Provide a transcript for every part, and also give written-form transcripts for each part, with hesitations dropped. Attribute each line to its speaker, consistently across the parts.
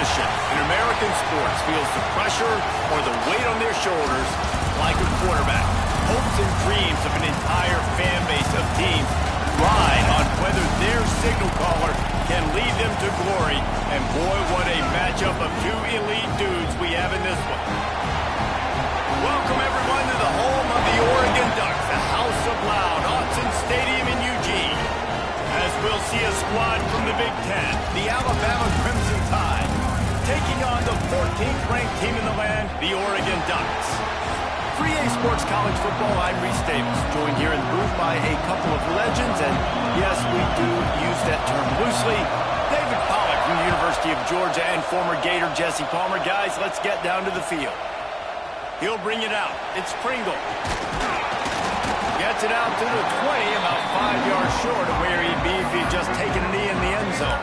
Speaker 1: position in American sports feels the pressure or the weight on their shoulders like a quarterback. Hopes and dreams of an entire fan base of teams ride on whether their signal caller can lead them to glory. And boy, what a matchup of two elite dudes we have in this one. Welcome everyone to the home of the Oregon Ducks, the House of Loud, Autzen Stadium in Eugene. As we'll see a squad from the Big Ten, the Alabama Crimson Tide, taking on the 14th ranked team in the land, the Oregon Ducks. 3A Sports College Football, I'm Reese Davis, joined here in the booth by a couple of legends, and yes, we do use that term loosely. David Pollack from the University of Georgia and former Gator Jesse Palmer. Guys, let's get down to the field. He'll bring it out. It's Pringle. Gets it out to the 20, about 5 yards short of where he'd be if he'd just taken a knee in the end zone.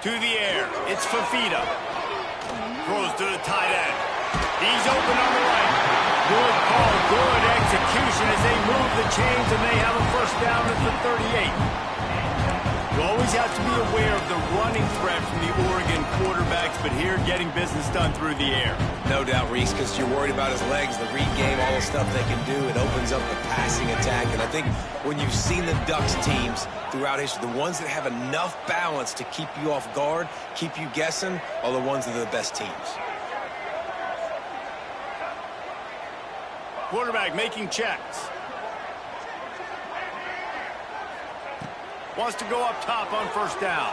Speaker 1: To the air, it's Fafita. Throws to the tight end. He's open on the right. Good call, good execution as they move the chains and they have a first down at the 38. You always have to be aware of the running threat from the Oregon quarterbacks, but here getting business done through the air.
Speaker 2: No doubt, Reese, because you're worried about his legs, the read game, all the stuff they can do. It opens up the passing attack. And I think when you've seen the Ducks teams throughout history, the ones that have enough balance to keep you off guard, keep you guessing, are the ones that are the best teams.
Speaker 1: Quarterback making checks. Wants to go up top on first down.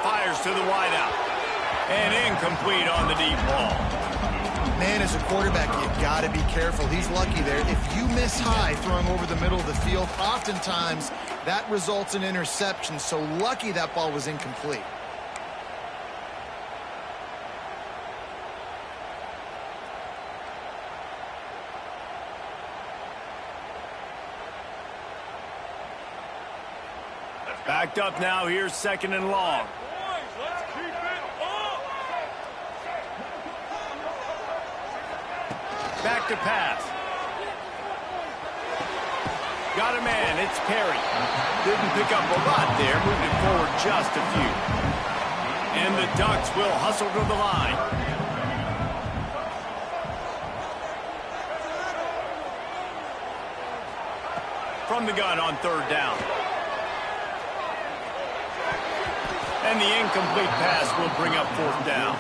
Speaker 1: Fires to the wideout. And incomplete on the deep ball.
Speaker 3: Man, as a quarterback, you got to be careful. He's lucky there. If you miss high throwing over the middle of the field, oftentimes that results in interception. So lucky that ball was incomplete.
Speaker 1: Backed up now, here's second and long. Back to pass. Got a man, it's Perry. Didn't pick up a lot there, moved it forward just a few. And the Ducks will hustle to the line. From the gun on third down. And the incomplete pass will bring up fourth down.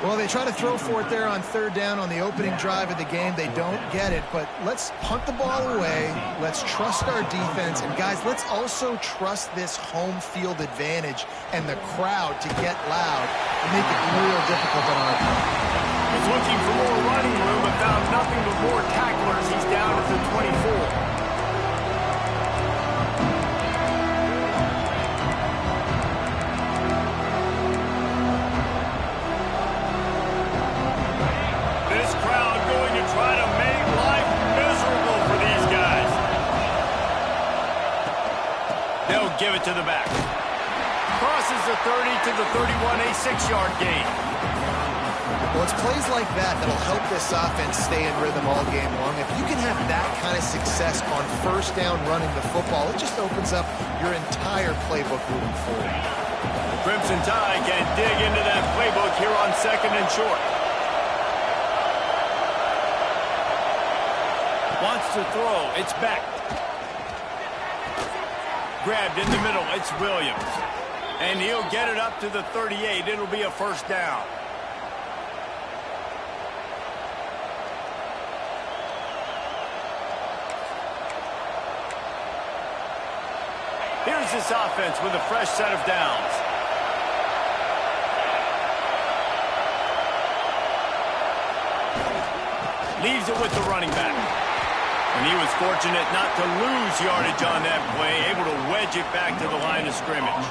Speaker 3: Well, they try to throw for it there on third down on the opening drive of the game. They don't get it, but let's punt the ball away. Let's trust our defense. And, guys, let's also trust this home field advantage and the crowd to get loud and make it real difficult on our part.
Speaker 1: He's looking for more running room, but found nothing but more tacklers. He's down at the 24. Try to make life miserable for these guys. They'll give it to the back. Crosses the 30 to the 31, a 6-yard gain.
Speaker 3: Well, it's plays like that that'll help this offense stay in rhythm all game long. If you can have that kind of success on first down running the football, it just opens up your entire playbook moving forward.
Speaker 1: The Crimson Tide can dig into that playbook here on second and short. Wants to throw. It's Beck. Grabbed in the middle. It's Williams. And he'll get it up to the 38. It'll be a first down. Here's this offense with a fresh set of downs. Leaves it with the running back. And he was fortunate not to lose yardage on that play, able to wedge it back to the line of scrimmage.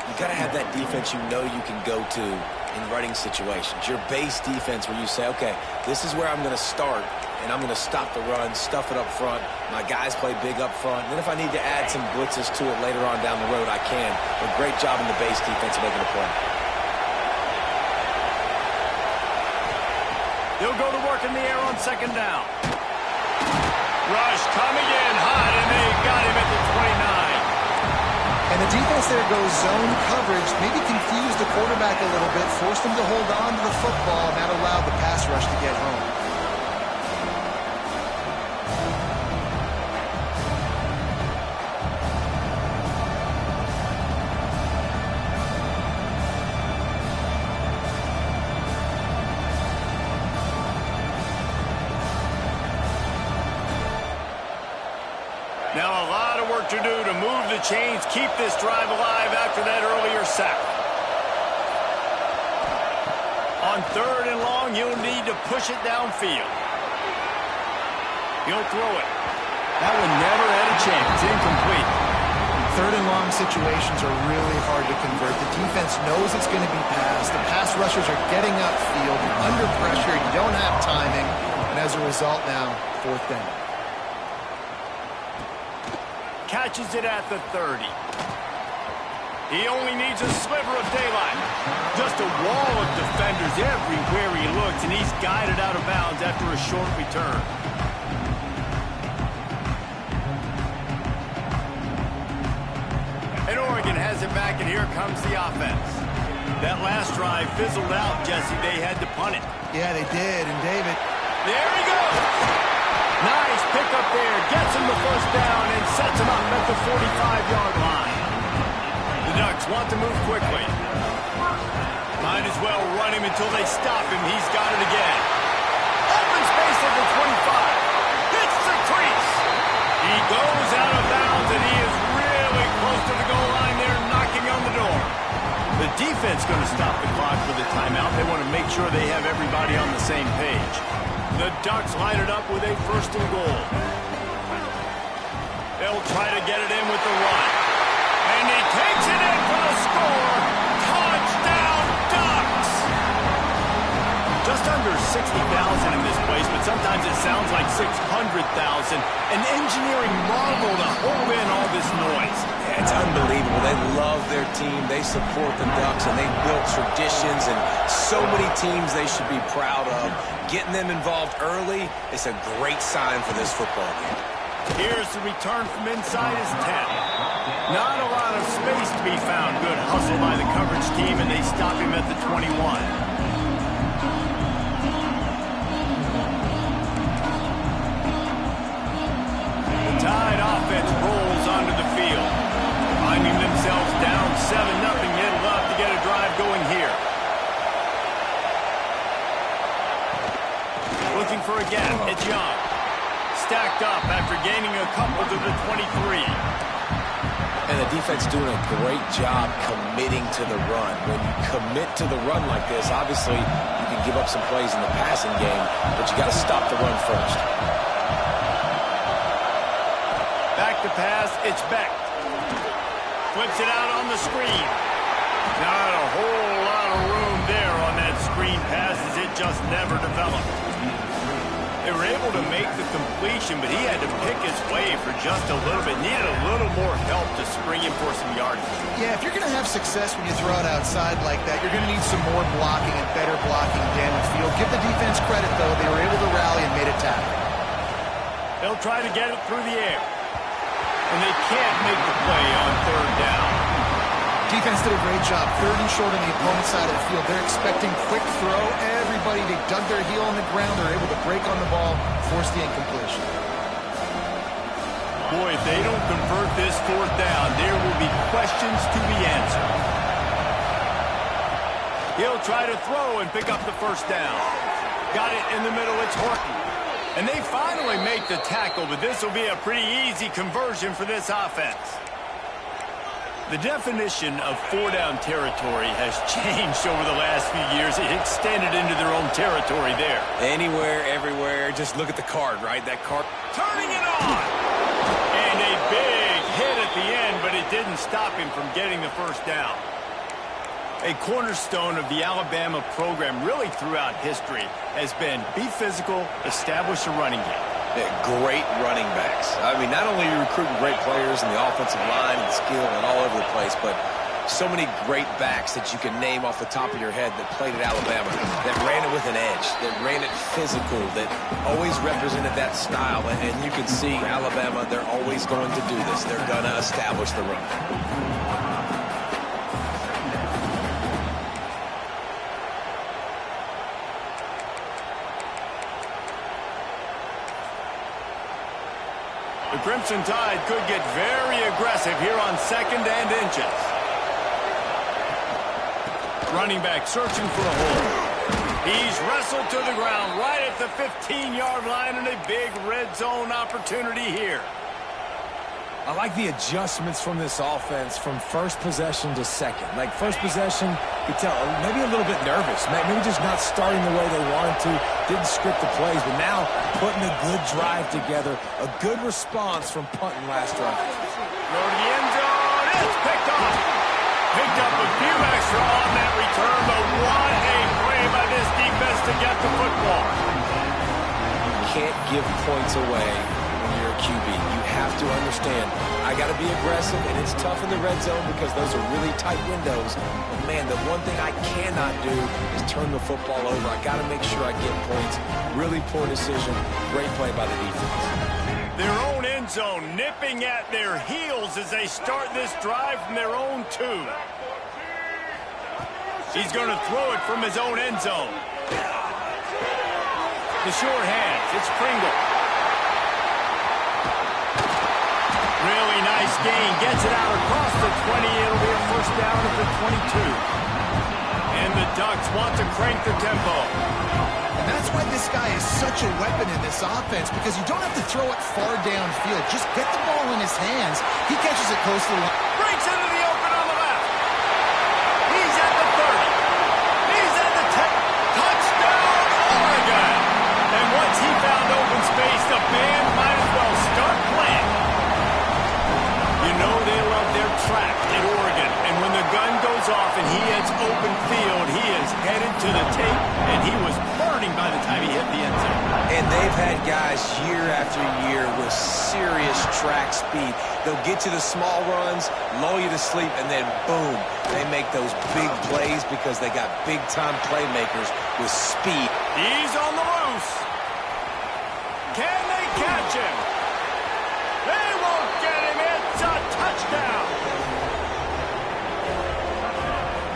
Speaker 2: You got to have that defense you know you can go to in running situations. Your base defense where you say, okay, this is where I'm going to start, and I'm going to stop the run, stuff it up front. My guys play big up front. And then if I need to add some blitzes to it later on down the road, I can. But great job in the base defense making a play.
Speaker 1: He'll go to work in the air on second down. Rush coming in hot, and they got him at the 29.
Speaker 3: And the defense there goes zone coverage, maybe confused the quarterback a little bit, forced him to hold on to the football, and that allowed the pass rush to get home.
Speaker 1: Now a lot of work to do to move the chains, keep this drive alive after that earlier sack. On third and long, you'll need to push it downfield. He'll throw it. That one never had a chance. Incomplete.
Speaker 3: Third and long situations are really hard to convert. The defense knows it's going to be passed. The pass rushers are getting upfield. You're under pressure. You don't have timing. And as a result now, fourth down.
Speaker 1: Catches it at the 30. He only needs a sliver of daylight. Just a wall of defenders everywhere he looks, and he's guided out of bounds after a short return. And Oregon has it back, and here comes the offense. That last drive fizzled out, Jesse. They had to punt it.
Speaker 3: Yeah, they did, and David.
Speaker 1: There he goes. Nice pickup there. Gets him the first down and sets him up at the 45-yard line. The Ducks want to move quickly. Might as well run him until they stop him. He's got it again. Open space at the 25. Hits the crease. He goes out of bounds, and he is really close to the goal line there, knocking on the door. The defense going to stop the clock for the timeout. They want to make sure they have everybody on the same page. The Ducks line it up with a first and goal. They'll try to get it in with the run. And he takes it in for the score. Touchdown, Ducks! Just under 60,000 in this place, but sometimes it sounds like 600,000. An engineering marvel to hold in all this noise.
Speaker 2: Yeah, it's unbelievable. They love their team. They support the Ducks, and they've built traditions and so many teams they should be proud of. Getting them involved early is a great sign for this football game.
Speaker 1: Here's the return from inside his 10. Not a lot of space to be found. Good hustle by the coverage team, and they stop him at the 21. The Tide offense rolls onto the field. Finding themselves down 7-0, they'd love to get a drive going here. Looking for a gap. It's Young. Stacked up after gaining a couple to the 23.
Speaker 2: And the defense doing a great job committing to the run. When you commit to the run like this, obviously you can give up some plays in the passing game, but you got to stop the run first.
Speaker 1: Back to pass. It's Beck. Flips it out on the screen. Not a whole lot of room there on that screen pass as it just never developed. They were able to make the completion, but he had to pick his way for just a little bit. Needed a little more help to spring him for some yardage.
Speaker 3: Yeah, if you're going to have success when you throw it outside like that, you're going to need some more blocking and better blocking downfield. Give the defense credit, though. They were able to rally and made a tackle.
Speaker 1: They'll try to get it through the air. And they can't make the play on third down.
Speaker 3: Defense did a great job. Third and short on the opponent's side of the field. They're expecting quick throw. Everybody, they dug their heel on the ground. They're able to break on the ball, force the incompletion.
Speaker 1: Boy, if they don't convert this fourth down, there will be questions to be answered. He'll try to throw and pick up the first down. Got it in the middle. It's Horton. And they finally make the tackle, but this will be a pretty easy conversion for this offense. The definition of four-down territory has changed over the last few years. It extended into their own territory there.
Speaker 2: Anywhere, everywhere. Just look at the card, right? That card.
Speaker 1: Turning it on! And a big hit at the end, but it didn't stop him from getting the first down. A cornerstone of the Alabama program really throughout history has been be physical, establish a running game.
Speaker 2: Yeah, great running backs. I mean, not only are you recruiting great players in the offensive line and skill and all over the place, but so many great backs that you can name off the top of your head that played at Alabama, that ran it with an edge, that ran it physical, that always represented that style. And you can see Alabama, they're always going to do this. They're going to establish the run.
Speaker 1: The Crimson Tide could get very aggressive here on 2nd and inches. Running back searching for a hole. He's wrestled to the ground right at the 15-yard line, and a big red zone opportunity here.
Speaker 2: I like the adjustments from this offense from first possession to second. Like first possession, you tell maybe a little bit nervous, maybe just not starting the way they wanted to, didn't script the plays, but now putting a good drive together, a good response from punting last drive.
Speaker 1: Go to the end zone, it's picked off. Picked up a few extra on that return, but what a play by this defense to get the football.
Speaker 2: You can't give points away when you're a QB. You have to understand, I got to be aggressive, and it's tough in the red zone because those are really tight windows. But, man, the one thing I cannot do is turn the football over. I got to make sure I get points. Really poor decision. Great play by the defense.
Speaker 1: Their own end zone nipping at their heels as they start this drive from their own 2. He's going to throw it from his own end zone. The short hands, it's Pringle. Really nice gain, gets it out across the 20. It'll be a first down at the 22. And the Ducks want to crank the tempo.
Speaker 3: And that's why this guy is such a weapon in this offense, because you don't have to throw it far downfield. Just get the ball in his hands. He catches it close to the line.
Speaker 1: Breaks into the open on the left. He's at the 30. He's at the 10. Touchdown, Oregon. And once he found open space, the band might as well start playing. You know they love their track at Oregon. And when the gun goes off and he hits open field, he is headed to the tape, and he was burning by the time he hit the end zone.
Speaker 2: And they've had guys year after year with serious track speed. They'll get you the small runs, lull you to sleep, and then boom, they make those big plays because they got big-time playmakers with speed.
Speaker 1: He's on the loose. Can they catch him? They won't get him. It's a touchdown.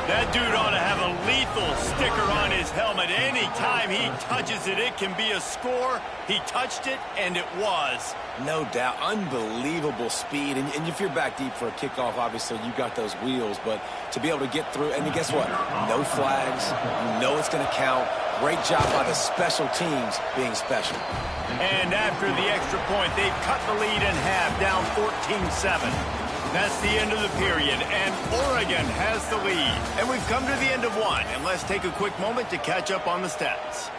Speaker 1: That dude ought to have a lethal sticker on his helmet. Anytime he touches it, it can be a score. He touched it, and it was.
Speaker 2: No doubt. Unbelievable speed. And if you're back deep for a kickoff, obviously you got those wheels. But to be able to get through, and guess what? No flags. You know it's going to count. Great job by the special teams being special.
Speaker 1: And after the extra point, they've cut the lead in half, down 14-7. That's the end of the period, and Oregon has the lead. And we've come to the end of one, and let's take a quick moment to catch up on the stats.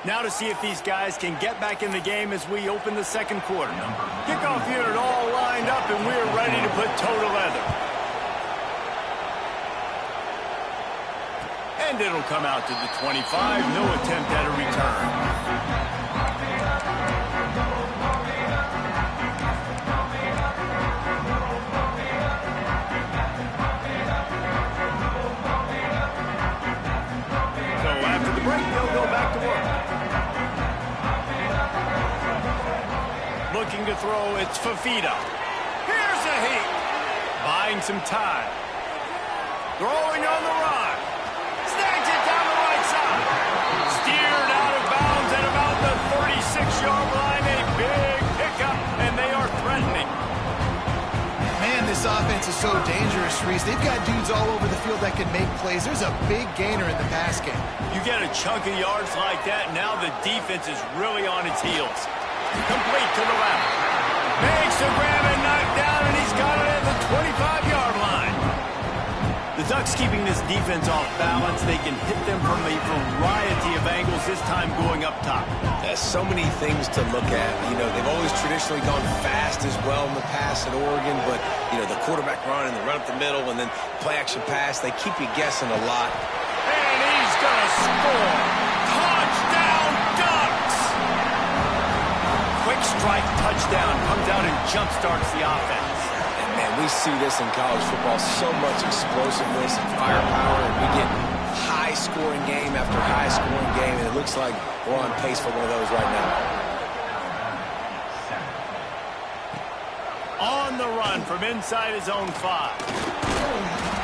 Speaker 1: Now to see if these guys can get back in the game as we open the second quarter. Kickoff unit all lined up, and we're ready to put toe to leather. And it'll come out to the 25. No attempt at a return. They'll go back to work. Looking to throw, it's Fafita. Here's a heat. Buying some time. Throwing on the run. Snags it down the right side. Steered out of bounds at about the 36-yard line. A big pickup, and they are threatening.
Speaker 3: Man, this offense is so dangerous, Reese. They've got dudes all over the field that can make plays. There's a big gainer in the pass game.
Speaker 1: You get a chunk of yards like that, now the defense is really on its heels. Complete to the left. Makes the grab and knocked down, and he's got it at the 25-yard line. The Ducks keeping this defense off balance, they can hit them from a variety of angles, this time going up top.
Speaker 2: There's so many things to look at. You know, they've always traditionally gone fast as well in the past at Oregon, but, you know, the quarterback run and the run up the middle and then play-action pass, they keep you guessing a lot.
Speaker 1: And he's going to score. Touchdown, Ducks! Quick strike touchdown comes out and jump-starts the offense.
Speaker 2: Man, we see this in college football, so much explosiveness and firepower, and we get high-scoring game after high-scoring game, and it looks like we're on pace for one of those right now.
Speaker 1: On the run from inside his own 5.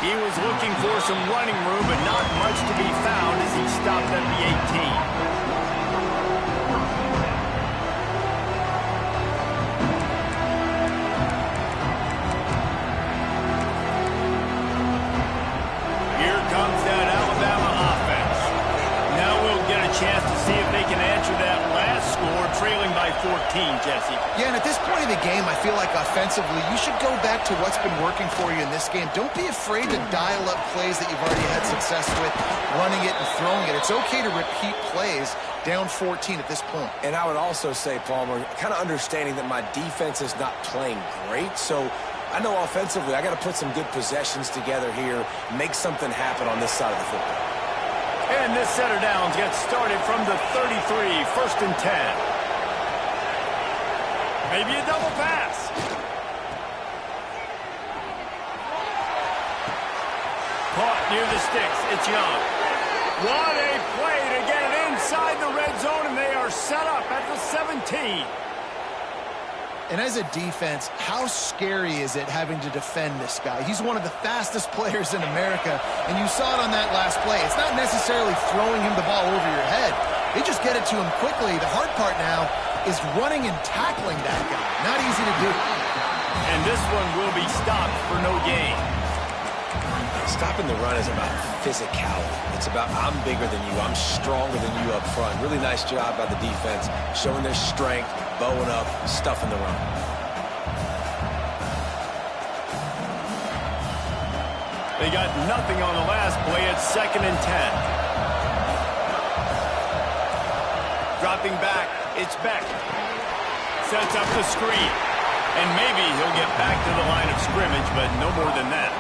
Speaker 1: He was looking for some running room, but not much to be found as he stopped at the 18. Chance to see if they can answer that last score, trailing by 14, Jesse.
Speaker 3: Yeah, and at this point in the game, I feel like offensively, you should go back to what's been working for you in this game. Don't be afraid to dial up plays that you've already had success with, running it and throwing it. It's okay to repeat plays down 14 at this point. And
Speaker 2: I would also say, Palmer, kind of understanding that my defense is not playing great, so I know offensively I got to put some good possessions together here, make something happen on this side of the football.
Speaker 1: And this set of downs gets started from the 33, 1st and 10. Maybe a double pass. Caught near the sticks. It's Young. What a play to get it inside the red zone, and they are set up at the 17.
Speaker 3: And as a defense, how scary is it having to defend this guy? He's one of the fastest players in America, and you saw it on that last play. It's not necessarily throwing him the ball over your head. They just get it to him quickly. The hard part now is running and tackling that guy. Not easy to do.
Speaker 1: And this one will be stopped for no gain.
Speaker 2: Stopping the run is about physicality. It's about I'm bigger than you, I'm stronger than you up front. Really nice job by the defense, showing their strength, bowing up, stuffing the run.
Speaker 1: They got nothing on the last play. It's 2nd and 10. Dropping back, it's Beck. Sets up the screen. And maybe he'll get back to the line of scrimmage, but no more than that.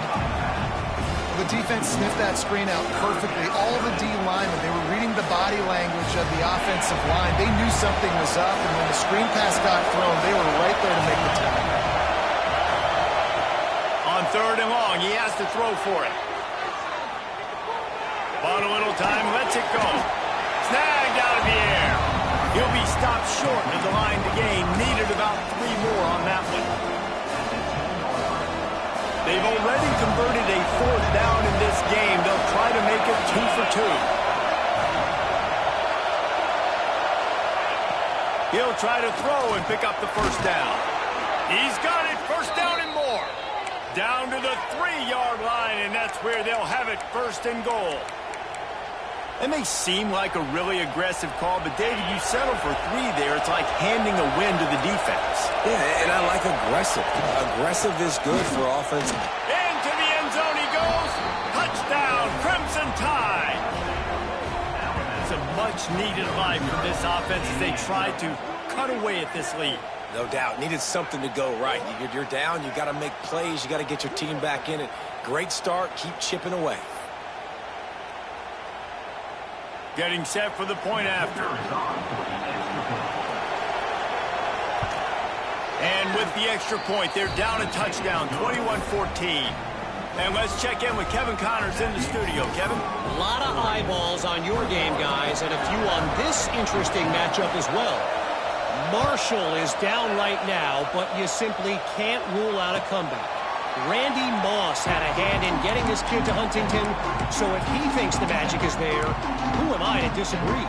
Speaker 3: The defense sniffed that screen out perfectly. All the D linemen, they were reading the body language of the offensive line. They knew something was up, and when the screen pass got thrown, they were right there to make the tackle.
Speaker 1: On 3rd and long, he has to throw for it. Bought a little time, lets it go. Snagged out of the air. He'll be stopped short of the line to gain. Needed about 3 more on that one. They've already converted a 4th down in this game. They'll try to make it 2 for 2. He'll try to throw and pick up the 1st down. He's got it, 1st down and more. Down to the 3-yard line, and that's where they'll have it, 1st and goal. It may seem like a really aggressive call, but David, you settle for 3 there. It's like handing a win to the defense.
Speaker 2: Yeah, and I like aggressive. Aggressive is good for offense.
Speaker 1: Into the end zone he goes. Touchdown, Crimson Tide. It's a much-needed life for this offense as they try to cut away at this lead.
Speaker 2: No doubt. Needed something to go right. You're down. You got to make plays. You got to get your team back in it. Great start. Keep chipping away.
Speaker 1: Getting set for the point after. And with the extra point, they're down a touchdown, 21-14. And let's check in with Kevin Connors in the studio. Kevin?
Speaker 4: A lot of eyeballs on your game, guys, and a few on this interesting matchup as well. Marshall is down right now, but you simply can't rule out a comeback. Randy Moss had a hand in getting this kid to Huntington, so if he thinks the magic is there, who am I to disagree?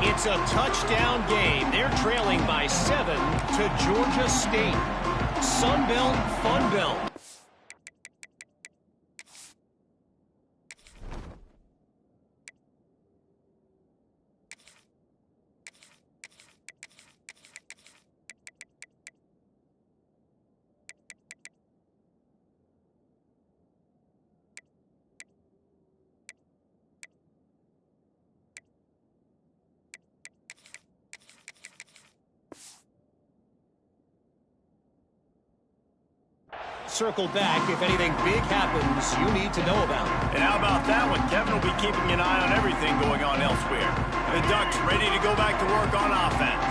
Speaker 4: It's a touchdown game. They're trailing by 7 to Georgia State. Sunbelt, Funbelt. Circle back if anything big happens you need to know about.
Speaker 1: And how about that one? Kevin will be keeping an eye on everything going on elsewhere. The Ducks ready to go back to work on offense.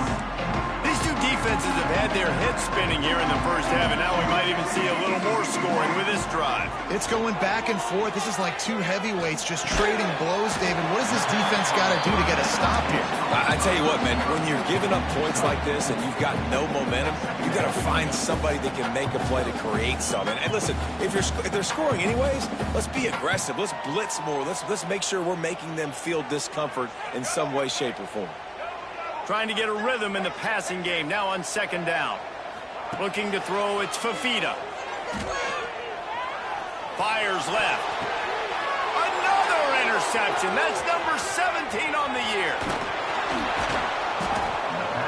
Speaker 1: These two defenses have had their heads spinning here in the first half, and now we might even see a little more scoring with this drive.
Speaker 3: It's going back and forth. This is like two heavyweights just trading blows, David. What does this defense got to do to get a stop here?
Speaker 2: I tell you what, man, when you're giving up points like this and you've got no momentum, you've got to find somebody that can make a play to create something. And listen, if they're scoring anyways, let's be aggressive. Let's blitz more. Let's make sure we're making them feel discomfort in some way, shape, or form.
Speaker 1: Trying to get a rhythm in the passing game, now on second down. Looking to throw, it's Fafita. Fires left. Another interception. That's number 17 on the year.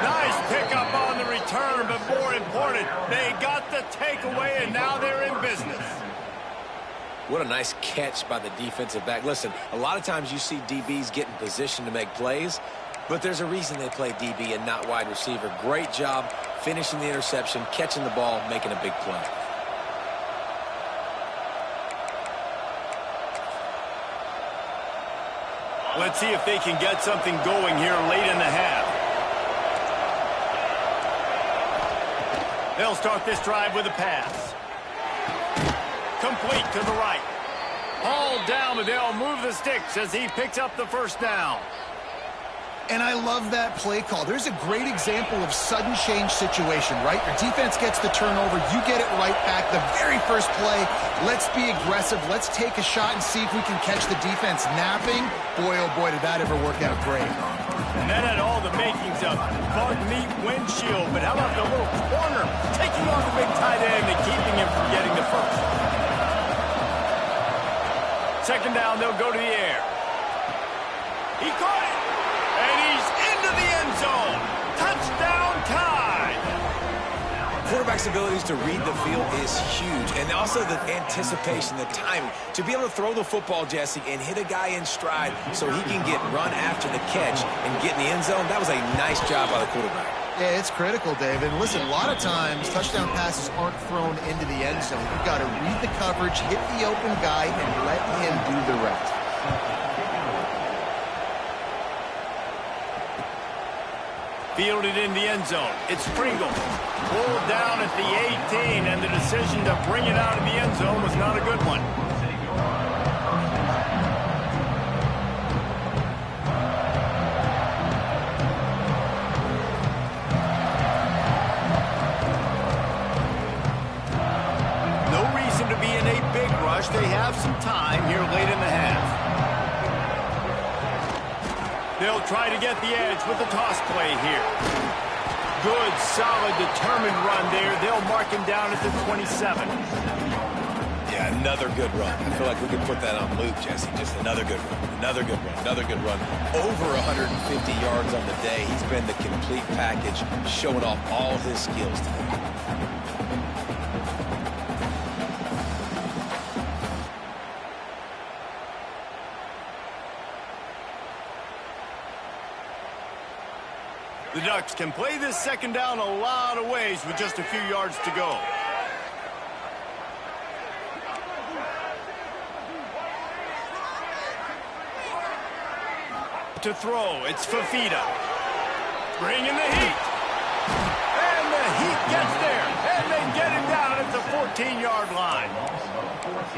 Speaker 1: Nice pickup on the return, but more important, they got the takeaway, and now they're in business.
Speaker 2: What a nice catch by the defensive back. Listen, a lot of times you see DBs get in position to make plays, but there's a reason they play DB and not wide receiver. Great job finishing the interception, catching the ball, making a big play.
Speaker 1: Let's see if they can get something going here late in the half. They'll start this drive with a pass. Complete to the right. Hauled down, but they'll move the sticks as he picks up the first down.
Speaker 3: And I love that play call. There's a great example of sudden change situation, right? Your defense gets the turnover. You get it right back. The very first play, let's be aggressive. Let's take a shot and see if we can catch the defense napping. Boy, oh boy, did that ever work out great.
Speaker 1: And that had all the makings of bug meat windshield. But how about the little corner taking on the big tight end and keeping him from getting the first? Second down, they'll go to the air. He caught it. And he's into the end zone. Touchdown, Tide.
Speaker 2: Quarterback's abilities to read the field is huge. And also the anticipation, the timing. To be able to throw the football, Jesse, and hit a guy in stride so he can get run after the catch and get in the end zone, that was a nice job by the quarterback.
Speaker 3: Yeah, it's critical, David. Listen, a lot of times touchdown passes aren't thrown into the end zone. You've got to read the coverage, hit the open guy, and let him do the rest.
Speaker 1: Fielded in the end zone. It's Pringle. Pulled down at the 18, and the decision to bring it out of the end zone was not a good one. No reason to be in a big rush. They have some time here late in the half. They'll try to get the edge with the toss play here. Good, solid, determined run there. They'll mark him down at the 27.
Speaker 2: Yeah, another good run. I feel like we could put that on loop, Jesse. Just another good run, another good run, another good run. Over 150 yards on the day. He's been the complete package, showing off all his skills today.
Speaker 1: The Ducks can play this second down a lot of ways with just a few yards to go. To throw, it's Fafita. Bringing the heat. And the heat gets there. And they get him down at the 14-yard line.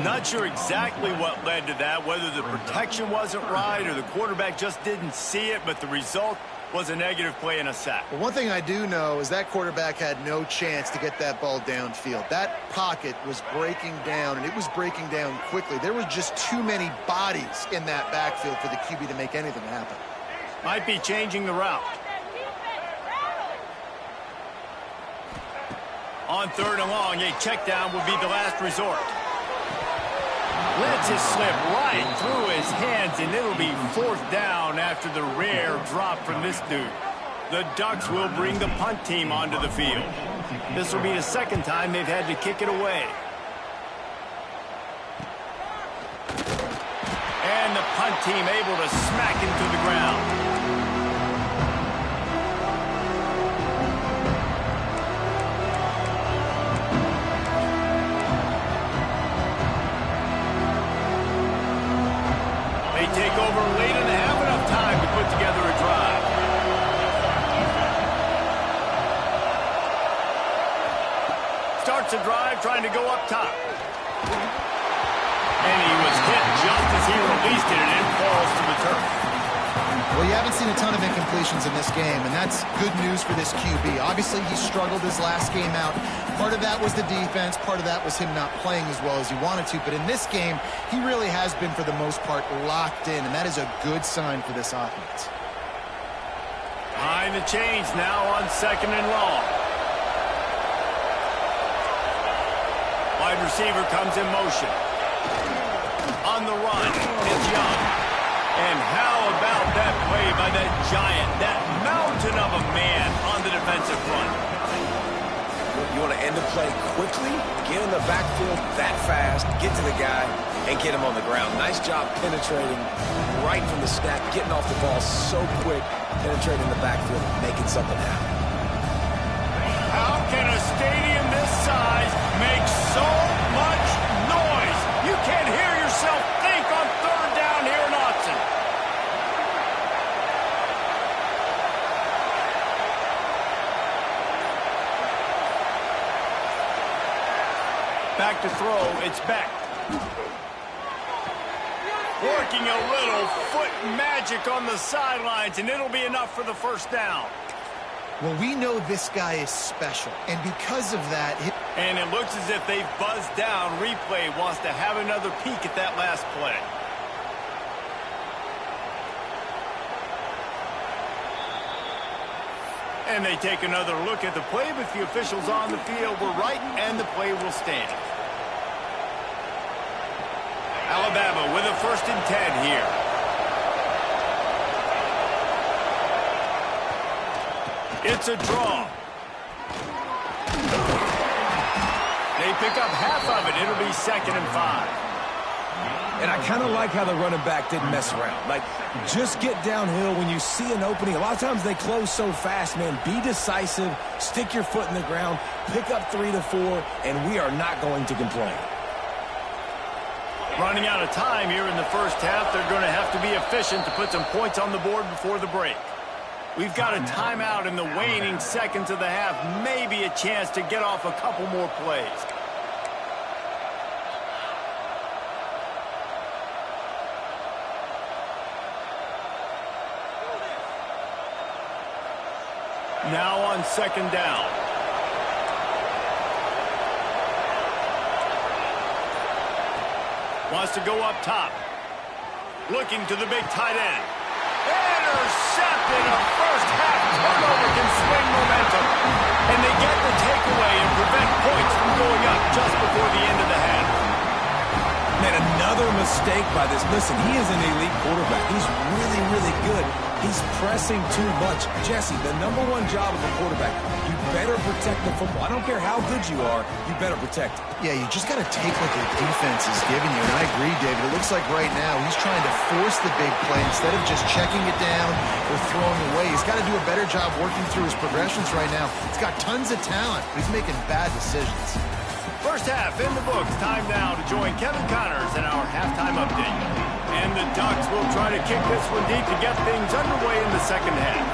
Speaker 1: Not sure exactly what led to that, whether the protection wasn't right or the quarterback just didn't see it, but the result was a negative play and a sack.
Speaker 3: Well, one thing I do know is that quarterback had no chance to get that ball downfield. That pocket was breaking down, and it was breaking down quickly. There was just too many bodies in that backfield for the QB to make anything happen.
Speaker 1: Might be changing the route. On third and long, a check down would be the last resort. Lets it slip right through his hands, and it'll be fourth down after the rare drop from this dude. The Ducks will bring the punt team onto the field. This will be the second time they've had to kick it away. And the punt team able to smack him to the ground. take over late in the half, enough time to put together a drive. Starts a drive trying to go up top. And he was hit just as he released it, and it falls to the turf.
Speaker 3: Well, you haven't seen a ton of incompletions in this game, and that's good news for this QB. Obviously, he struggled his last game out. Part of that was the defense. Part of that was him not playing as well as he wanted to. But in this game, he really has been, for the most part, locked in, and that is a good sign for this offense.
Speaker 1: Behind the chains now on 2nd and long. Wide receiver comes in motion. On the run, it's Young. And how about that play by that giant, that mountain of a man on the defensive front?
Speaker 2: You want to end the play quickly, get in the backfield that fast, get to the guy, and get him on the ground. Nice job penetrating right from the snap, getting off the ball so quick, penetrating the backfield, making something happen.
Speaker 1: How can a stadium this size make so much noise? You can't hear yourself think on 3rd down here in Autzen. Back to throw, it's Beck. Working a little foot magic on the sidelines, and it'll be enough for the 1st down.
Speaker 3: Well, we know this guy is special, and because of that...
Speaker 1: And it looks as if they've buzzed down. Replay wants to have another peek at that last play. And they take another look at the play, but the officials on the field were right, and the play will stand. Alabama with a 1st and 10 here. It's a draw. They pick up half of it. It'll be 2nd and 5.
Speaker 2: And I kind of like how the running back didn't mess around. Like, just get downhill when you see an opening. A lot of times they close so fast, man. Be decisive, stick your foot in the ground, pick up 3 to 4, and we are not going to complain.
Speaker 1: Running out of time here in the 1st half. They're going to have to be efficient to put some points on the board before the break. We've got a timeout in the waning seconds of the half. Maybe a chance to get off a couple more plays. Now on 2nd down. Wants to go up top. Looking to the big tight end. Intercepted. A 1st half turnover can swing momentum. And they get the takeaway and prevent points from going up just before the end of the half.
Speaker 2: Man, another mistake by this. Listen, he is an elite quarterback. He's really, really good. He's pressing too much. Jesse, the #1 job of a quarterback, you better protect the football. I don't care how good you are, you better protect it.
Speaker 3: Yeah, you just got to take what the defense is giving you. And I agree, David. It looks like right now he's trying to force the big play instead of just checking it down or throwing away. He's got to do a better job working through his progressions right now. He's got tons of talent, but he's making bad decisions.
Speaker 1: 1st half in the books. Time now to join Kevin Connors in our halftime update. And the Ducks will try to kick this one deep to get things underway in the 2nd half.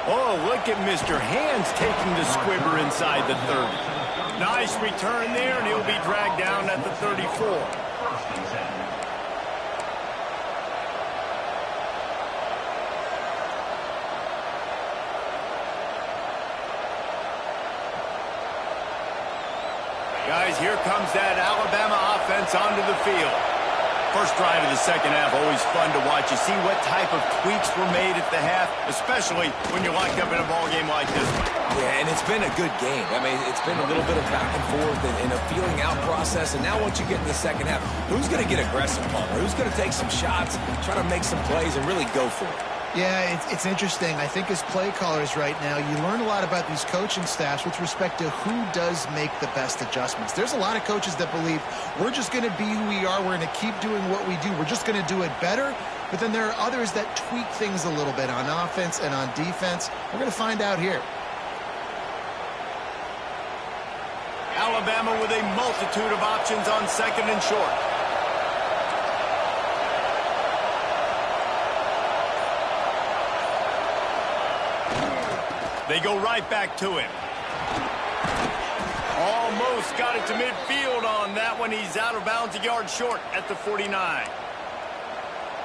Speaker 1: Oh, look at Mr. Hands taking the squibber inside the 30. Nice return there, and he'll be dragged down at the 34. Guys, here comes that Alabama offense onto the field. 1st drive of the 2nd half, always fun to watch. You see what type of tweaks were made at the half, especially when you're locked up in a ball game like this one.
Speaker 2: Yeah, and it's been a good game. I mean, it's been a little bit of back and forth and a feeling out process. And now once you get in the 2nd half, who's going to get aggressive, Palmer? Who's going to take some shots, try to make some plays, and really go for it?
Speaker 3: Yeah, it's interesting. I think as play callers right now, you learn a lot about these coaching staffs with respect to who does make the best adjustments. There's a lot of coaches that believe we're just going to be who we are. We're going to keep doing what we do. We're just going to do it better. But then there are others that tweak things a little bit on offense and on defense. We're going to find out here.
Speaker 1: Alabama with a multitude of options on second and short. They go right back to him. Almost got it to midfield on that one. He's out of bounds, a yard short at the 49.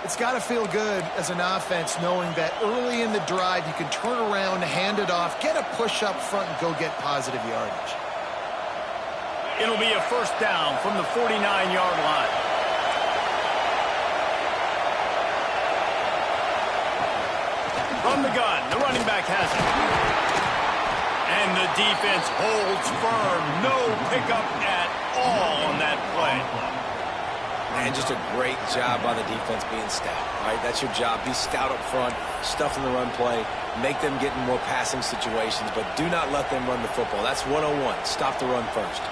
Speaker 3: It's got to feel good as an offense knowing that early in the drive you can turn around, hand it off, get a push up front, and go get positive yardage.
Speaker 1: It'll be a first down from the 49-yard line. From the gun, the running back has it. And the defense holds firm. No pickup at all on that play.
Speaker 2: And just a great job by the defense being stout, right? That's your job. Be stout up front, stuff in the run play, make them get in more passing situations, but do not let them run the football. That's 101. Stop the run first.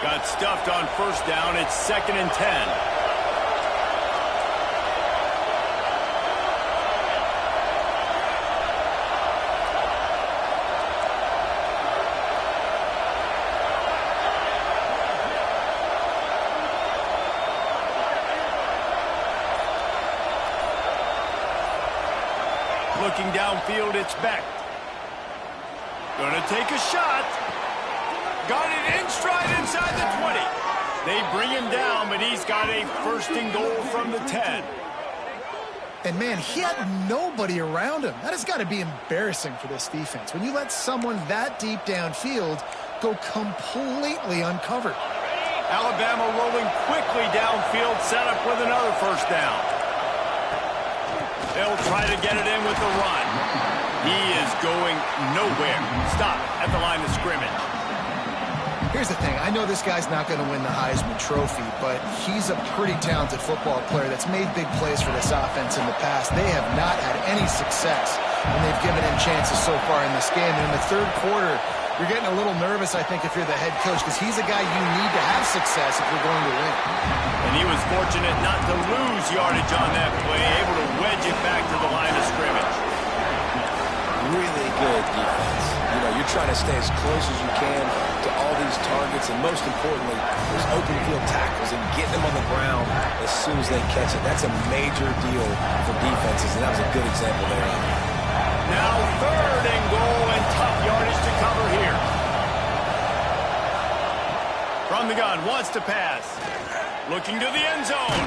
Speaker 1: Got stuffed on first down. It's 2nd and 10. Looking downfield, it's Beck. Gonna take a shot. Got it in stride inside the 20. They bring him down, but he's got a first and goal from the 10.
Speaker 3: And, man, he had nobody around him. That has got to be embarrassing for this defense. When you let someone that deep downfield go completely uncovered.
Speaker 1: Alabama rolling quickly downfield, set up with another first down. They'll try to get it in with the run. He is going nowhere. Stop at the line of scrimmage.
Speaker 3: Here's the thing. I know this guy's not going to win the Heisman Trophy, but he's a pretty talented football player that's made big plays for this offense in the past. They have not had any success when they've given him chances so far in this game. And in the third quarter, you're getting a little nervous, I think, if you're the head coach, because he's a guy you need to have success if you're going to win.
Speaker 1: And he was fortunate not to lose yardage on that play, able to wedge it back to the line of scrimmage.
Speaker 2: Really good defense. You know, you're trying to stay as close as you can to all these targets, and most importantly, those open field tackles and getting them on the ground as soon as they catch it. That's a major deal for defenses, and that was a good example there.
Speaker 1: Now 3rd and goal and tough yardage to cover here. From the gun, wants to pass. Looking to the end zone.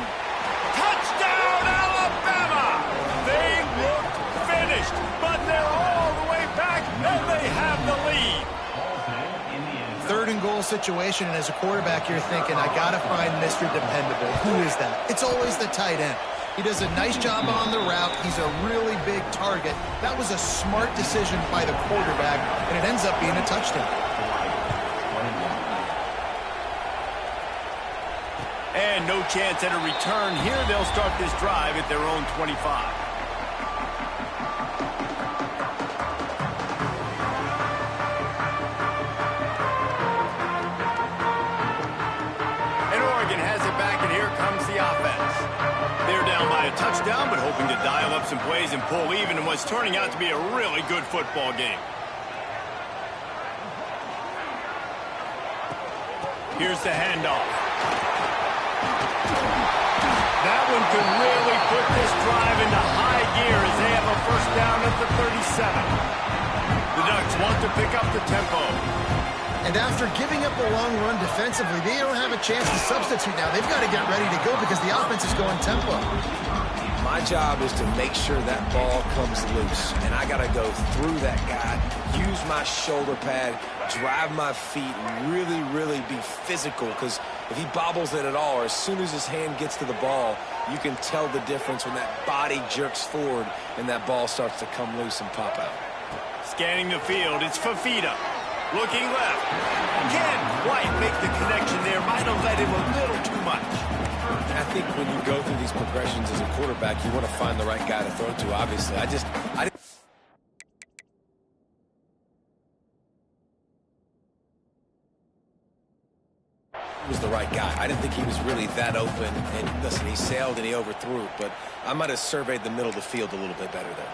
Speaker 1: Touchdown, Alabama! They looked finished, but they're all the way back, and they have the lead.
Speaker 3: 3rd and goal situation, and as a quarterback, you're thinking, I got to find Mr. Dependable. Who is that? It's always the tight end. He does a nice job on the route. He's a really big target. That was a smart decision by the quarterback, and it ends up being a touchdown.
Speaker 1: And no chance at a return here. They'll start this drive at their own 25. And Oregon has it back, and here comes the offense. They're down by a touchdown, but hoping to dial up some plays and pull even in what's turning out to be a really good football game. Here's the handoff. That one could really put this drive into high gear as they have a first down at the 37. The Ducks want to pick up the tempo.
Speaker 3: And after giving up a long run defensively, they don't have a chance to substitute now. They've got to get ready to go because the offense is going tempo.
Speaker 2: My job is to make sure that ball comes loose, and I got to go through that guy, use my shoulder pad, drive my feet, and really, really be physical, because if he bobbles it at all, or as soon as his hand gets to the ball, you can tell the difference when that body jerks forward and that ball starts to come loose and pop out.
Speaker 1: Scanning the field, it's Fafita. Looking left. Can't quite make the connection there. Might have let him a little too much.
Speaker 2: I think when you go through these progressions as a quarterback, you want to find the right guy to throw to, obviously. I didn't was the right guy. I didn't think he was really that open. And listen, he sailed and he overthrew, but I might have surveyed the middle of the field a little bit better there.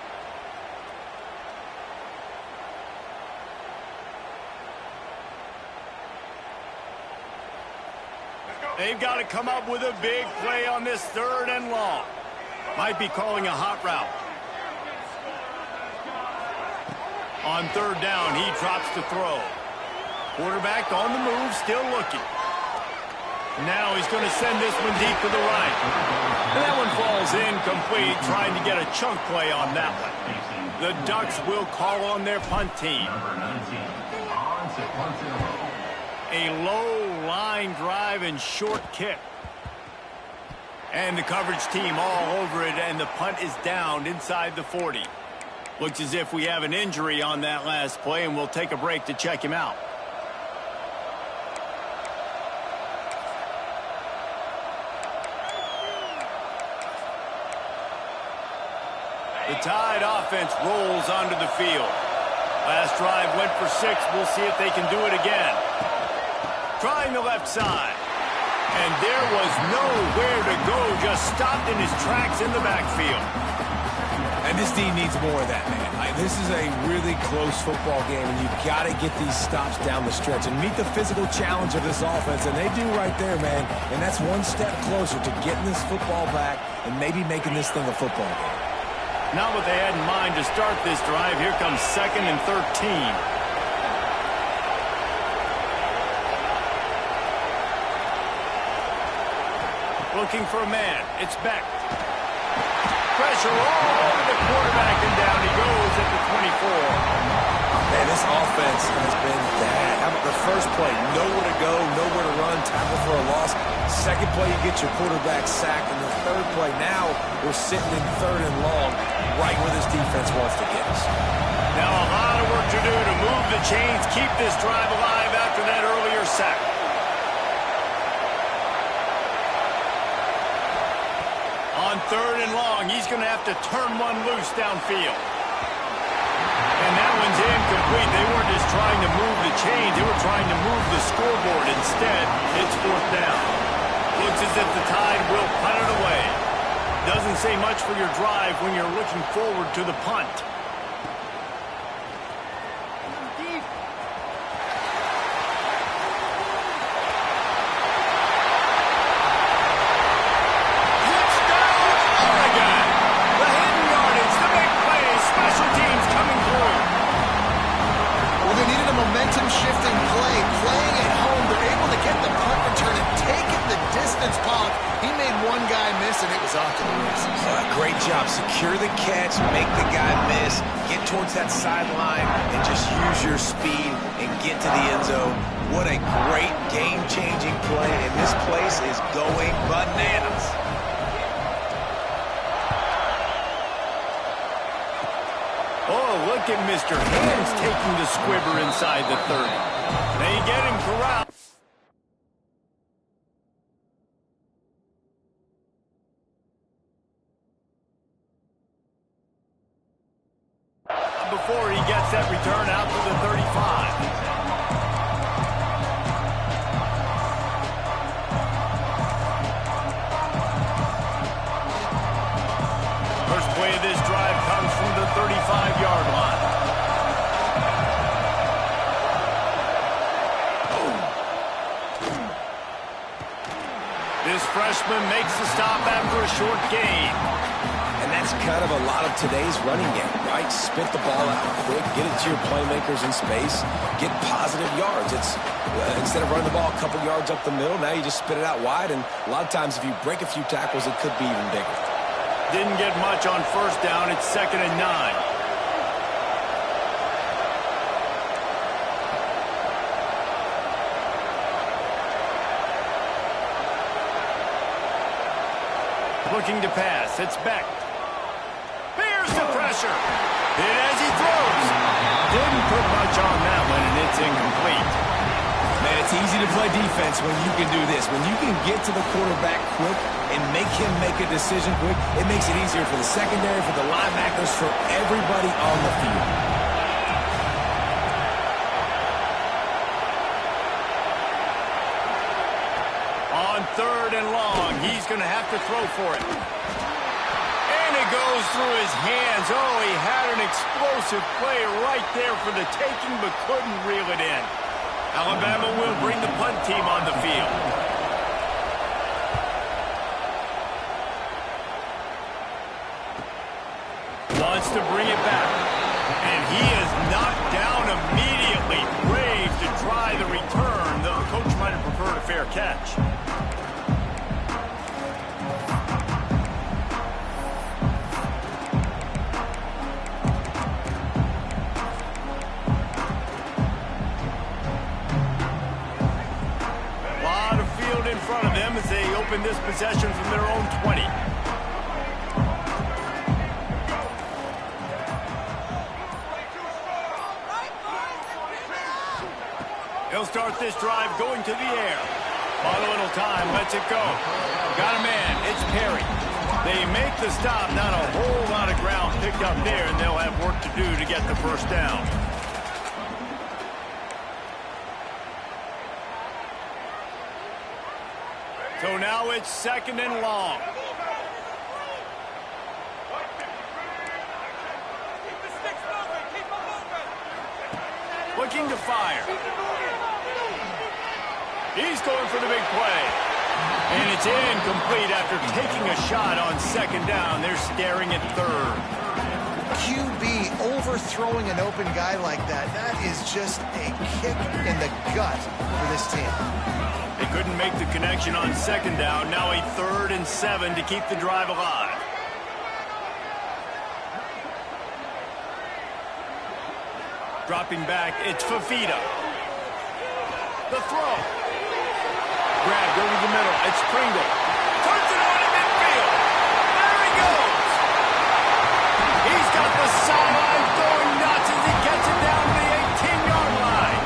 Speaker 1: They've got to come up with a big play on this 3rd and long. Might be calling a hot route. On 3rd down, he drops to throw. Quarterback on the move, still looking. Now he's going to send this one deep to the right. And that one falls incomplete, trying to get a chunk play on that one. The Ducks will call on their punt team. A low line drive and short kick. And the coverage team all over it, and the punt is down inside the 40. Looks as if we have an injury on that last play, and we'll take a break to check him out. The Tide offense rolls onto the field. Last drive went for 6. We'll see if they can do it again. Trying the left side. And there was nowhere to go. Just stopped in his tracks in the backfield.
Speaker 2: And this D needs more of that, man. This is a really close football game, and you've got to get these stops down the stretch and meet the physical challenge of this offense, and they do right there, man. And that's one step closer to getting this football back and maybe making this thing a football game.
Speaker 1: Not what they had in mind to start this drive. Here comes 2nd and 13. Looking for a man. It's Beck. Pressure all over the quarterback, and down he goes at the 24.
Speaker 2: Man, this offense has been bad. How about the first play? Nowhere to go, nowhere to run, tackle for a loss. Second play, you get your quarterback sacked. And the 3rd play, now we're sitting in 3rd and long, right where this defense wants to get us.
Speaker 1: Now a lot of work to do to move the chains, keep this drive alive after that earlier sack. On 3rd and long, he's going to have to turn one loose downfield. And that one's incomplete. They weren't just trying to move the chains. They were trying to move the scoreboard. Instead, it's 4th down. Looks as if the Tide will punt it away. Doesn't say much for your drive when you're looking forward to the punt.
Speaker 3: Shifting play, playing at home, they're able to get the punt return and take it the distance. Pollock, he made one guy miss, and it was off to the races.
Speaker 2: Great job. Secure the catch, make the guy miss, get towards that sideline, and just use your speed and get to the end zone. What a great game-changing play, and this place is going bananas.
Speaker 1: Oh, look at Mr. Hands taking the squibber inside the 30. They get him corralled. Before he gets that return out to the 35. First play of this drive comes from the 35-yard line. This freshman makes the stop after a short gain.
Speaker 2: And that's kind of a lot of today's running game, right? Spit the ball out quick, get it to your playmakers in space, get positive yards. It's instead of running the ball a couple yards up the middle, now you just spit it out wide, and a lot of times if you break a few tackles, it could be even bigger.
Speaker 1: Didn't get much on 1st down. It's 2nd and 9. Looking to pass. It's Beck. Here's the pressure. Hit as he throws. Didn't put much on that one, and it's incomplete.
Speaker 2: It's easy to play defense when you can do this. When you can get to the quarterback quick and make him make a decision quick, it makes it easier for the secondary, for the linebackers, for everybody on the field.
Speaker 1: On 3rd and long, he's going to have to throw for it. And it goes through his hands. Oh, he had an explosive play right there for the taking, but couldn't reel it in. Alabama will bring the punt team on the field. Wants to bring it back. And he is knocked down immediately. Brave to try the return, though the coach might have preferred a fair catch. In front of them as they open this possession from their own 20. He'll start this drive going to the air. On a little time, lets it go. Got a man, it's Perry. They make the stop, not a whole lot of ground picked up there, and they'll have work to do to get the first down. So now it's 2nd and long. Looking to fire. He's going for the big play. And it's incomplete after taking a shot on 2nd down. They're staring at 3rd.
Speaker 3: QB overthrowing an open guy like that, that is just a kick in the gut for this team.
Speaker 1: They couldn't make the connection on 2nd down. Now a 3rd and 7 to keep the drive alive. Dropping back, it's Fafita. The throw. Grabbed over the middle. It's Pringle. Turns it on in midfield. There he goes. He's got the sideline going nuts as he gets it down to the 18-yard line.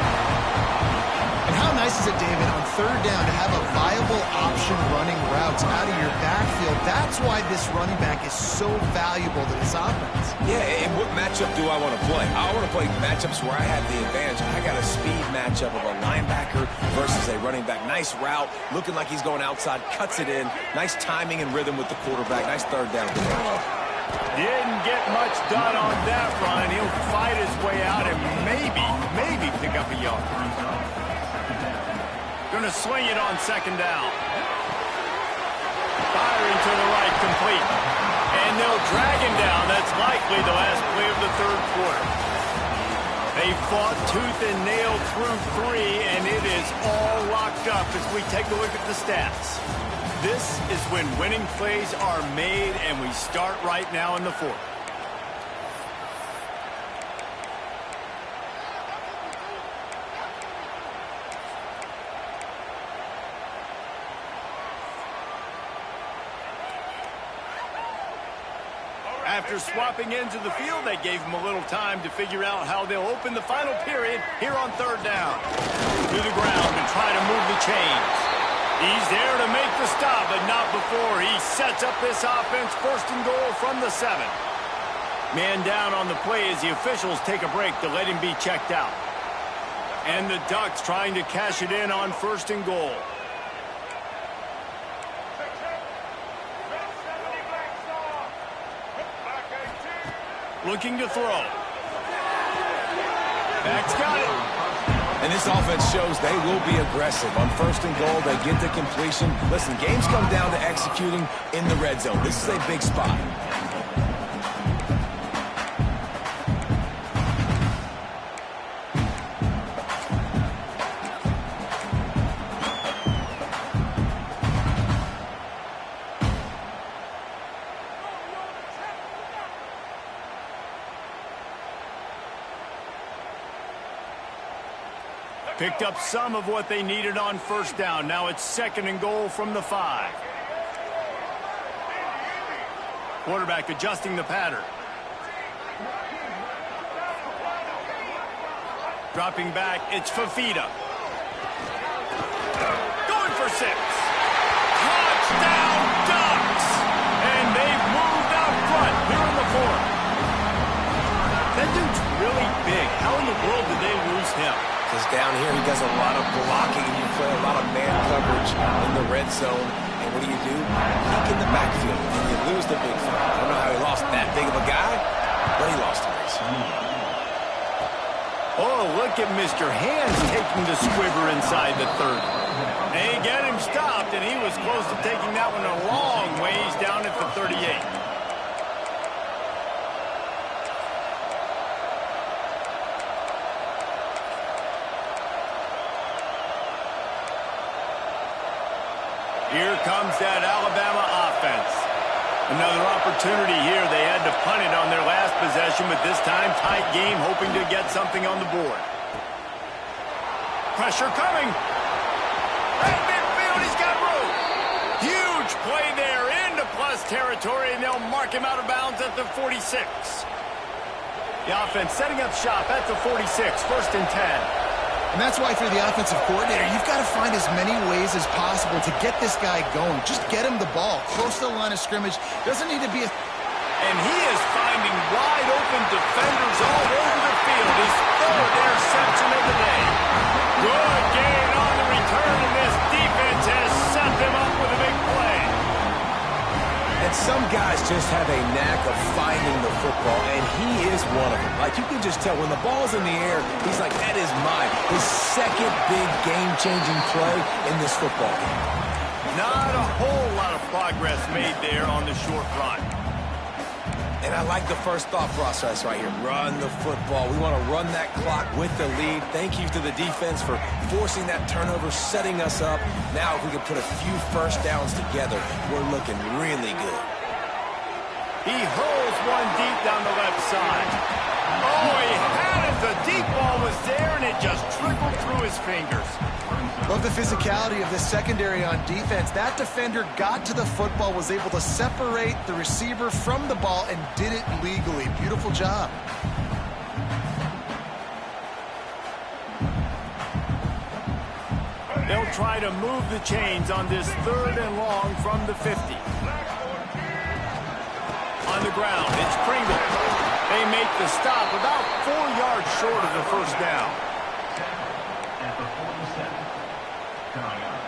Speaker 3: And how nice is it, David, on 3rd down to have a viable option running routes out of your backfield? That's why this running back is so valuable to this offense.
Speaker 2: Yeah, and what matchup do I want to play? I want to play matchups where I have the advantage. I got a speed matchup of a linebacker versus a running back. Nice route, looking like he's going outside, cuts it in. Nice timing and rhythm with the quarterback. Nice 3rd down.
Speaker 1: Didn't get much done on that run. He'll fight his way out and maybe pick up a yard. Going to swing it on 2nd down. Firing to the right, complete. And they'll drag him down. That's likely the last play of the 3rd quarter. They fought tooth and nail through 3, and it is all locked up as we take a look at the stats. This is when winning plays are made, and we start right now in the 4th. After swapping into the field, they gave him a little time to figure out how they'll open the final period here on 3rd down. To the ground and try to move the chains. He's there to make the stop, but not before he sets up this offense. 1st and goal from the 7. Man down on the play as the officials take a break to let him be checked out. And the Ducks trying to cash it in on 1st and goal. Looking to throw. That's got it.
Speaker 2: And this offense shows they will be aggressive. On 1st and goal, they get the completion. Listen, games come down to executing in the red zone. This is a big spot.
Speaker 1: Picked up some of what they needed on 1st down. Now it's 2nd and goal from the 5. Quarterback adjusting the pattern. Dropping back, it's Fafita. Going for 6. Touchdown Ducks! And they've moved out front here in the 4th. That dude's really big. How in the world did they lose him?
Speaker 2: Because down here he does a lot of blocking and you play a lot of man coverage in the red zone. And what do? Peek in the backfield and you lose the big fella. I don't know how he lost that big of a guy, but he lost him.
Speaker 1: Oh, look at Mr. Hands taking the squiver inside the 30. They get him stopped, and he was close to taking that one a long ways down at the 38. Here comes that Alabama offense. Another opportunity here. They had to punt it on their last possession, but this time tight game, hoping to get something on the board. Pressure coming. Right midfield, he's got room. Huge play there into plus territory, and they'll mark him out of bounds at the 46. The offense setting up shop at the 46, 1st and 10.
Speaker 3: And that's why, for the offensive coordinator, you've got to find as many ways as possible to get this guy going. Just get him the ball close to the line of scrimmage. Doesn't need to be a...
Speaker 1: And he is finding wide open defenders all over the field. His 3rd interception of the day. Good gain on the return, and this defense has set them up with a big play.
Speaker 2: And some guys just have a knack of finding the football, and he is one of them. Like, you can just tell when the ball's in the air, he's like, that is mine. His 2nd big game-changing play in this football game.
Speaker 1: Not a whole lot of progress made there on the short run.
Speaker 2: And I like the first thought process right here. Run the football. We want to run that clock with the lead. Thank you to the defense for forcing that turnover, setting us up. Now, if we can put a few first downs together, we're looking really good.
Speaker 1: He hurls one deep down the left side. Oh, he had it. The deep ball was there, and it just trickled through his fingers.
Speaker 3: Love the physicality of this secondary on defense. That defender got to the football, was able to separate the receiver from the ball, and did it legally. Beautiful job.
Speaker 1: They'll try to move the chains on this 3rd and long from the 50. On the ground, it's Pringle. They make the stop about 4 yards short of the 1st down.
Speaker 5: At the 47, coming up,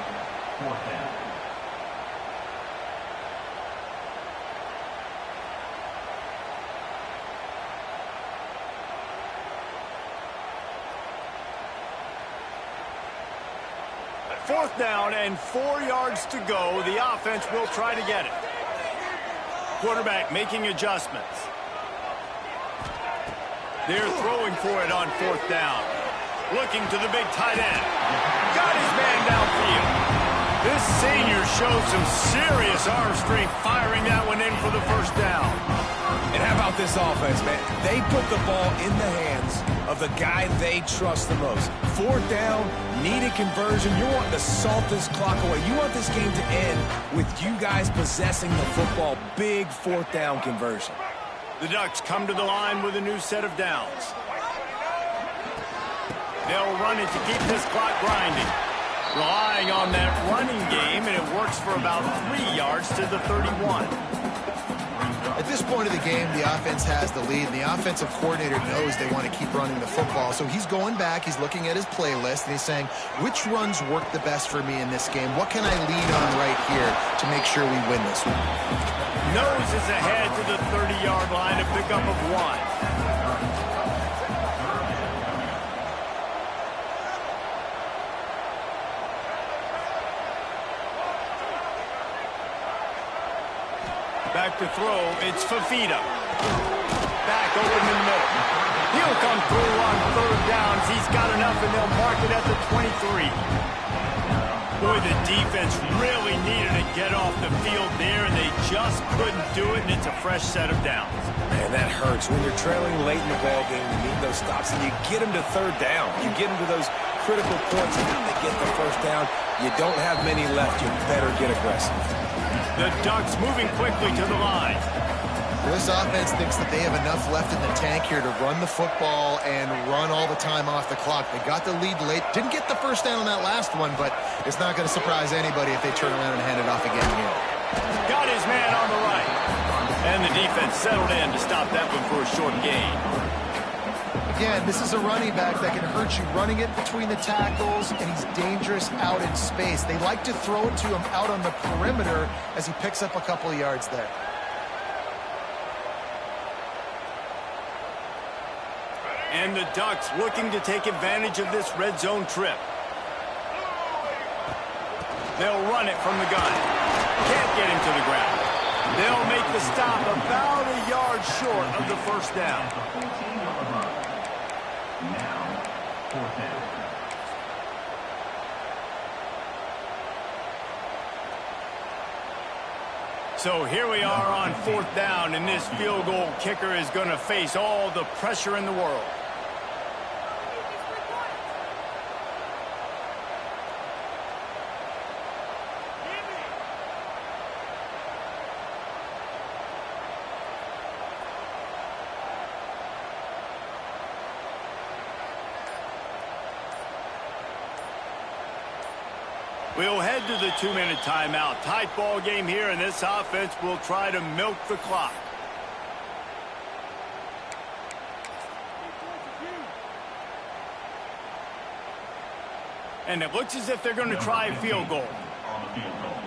Speaker 5: 4th down.
Speaker 1: Fourth down and 4 yards to go. The offense will try to get it. Quarterback making adjustments. They're throwing for it on 4th down. Looking to the big tight end. Got his man downfield. This senior shows some serious arm strength firing that one in for the 1st down.
Speaker 2: And how about this offense, man? They put the ball in the hands of the guy they trust the most. 4th down, needed conversion. You're wanting to salt this clock away. You want this game to end with you guys possessing the football. Big 4th down conversion.
Speaker 1: The Ducks come to the line with a new set of downs. They'll run it to keep this clock grinding. Relying on that running game, and it works for about 3 yards to the 31.
Speaker 3: At this point of the game, the offense has the lead, and the offensive coordinator knows they want to keep running the football. So he's going back, he's looking at his playlist, and he's saying, which runs work the best for me in this game? What can I lean on right here to make sure we win this one?
Speaker 1: Nose is ahead to the 30-yard line, a pickup of 1. Back to throw, it's Fafita. Back open in the middle. He'll come through on 3rd downs. He's got enough, and they'll mark it at the 23. Boy, the defense really needed to get off the field there, and they just couldn't do it, and it's a fresh set of downs.
Speaker 2: Man, that hurts. When you're trailing late in the ballgame, you need those stops, and you get them to 3rd down. You get them to those critical points, and then they get the 1st down. You don't have many left. You better get aggressive.
Speaker 1: The Ducks moving quickly to the line.
Speaker 3: Well, this offense thinks that they have enough left in the tank here to run the football and run all the time off the clock. They got the lead late. Didn't get the first down on that last one, but it's not going to surprise anybody if they turn around and hand it off again here.
Speaker 1: Got his man on the right. And the defense settled in to stop that one for a short gain.
Speaker 3: Again, this is a running back that can hurt you running it between the tackles, and he's dangerous out in space. They like to throw it to him out on the perimeter as he picks up a couple of yards there.
Speaker 1: And the Ducks looking to take advantage of this red zone trip. They'll run it from the gun. Can't get him to the ground. They'll make the stop about a yard short of the first down.
Speaker 5: Now, 4th down.
Speaker 1: So here we are on 4th down, and this field goal kicker is going to face all the pressure in the world. We'll head to the 2-minute timeout. Tight ball game here, and this offense will try to milk the clock. And it looks as if they're going to try a field goal.
Speaker 5: On the field goal.